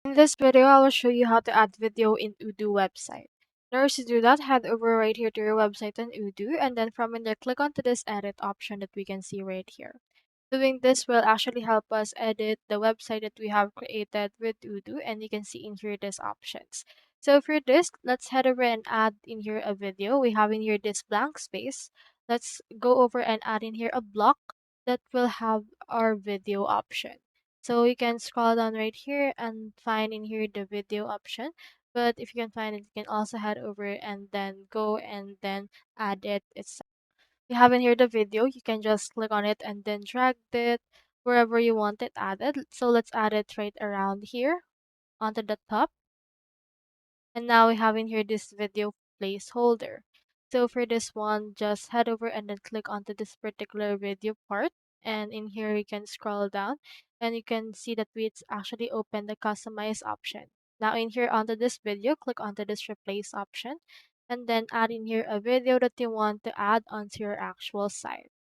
In this video, I will show you how to add video in Odoo website. In order to do that, head over right here to your website on Odoo, and then from in there, click onto this edit option that we can see right here. Doing this will actually help us edit the website that we have created with Odoo, and you can see in here these options. So for this, let's head over and add in here a video. We have in here this blank space. Let's go over and add in here a block that will have our video option. So you can scroll down right here and find in here the video option. But if you can find it, you can also head over and then go and then add it itself. You have in here the video, you can just click on it and then drag it wherever you want it added. So let's add it right around here onto the top. And now we have in here this video placeholder. So for this one, just head over and then click onto this particular video part. And in here, you can scroll down and you can see that it's actually open the customize option. Now in here onto this video, click onto this replace option and then add in here a video that you want to add onto your actual site.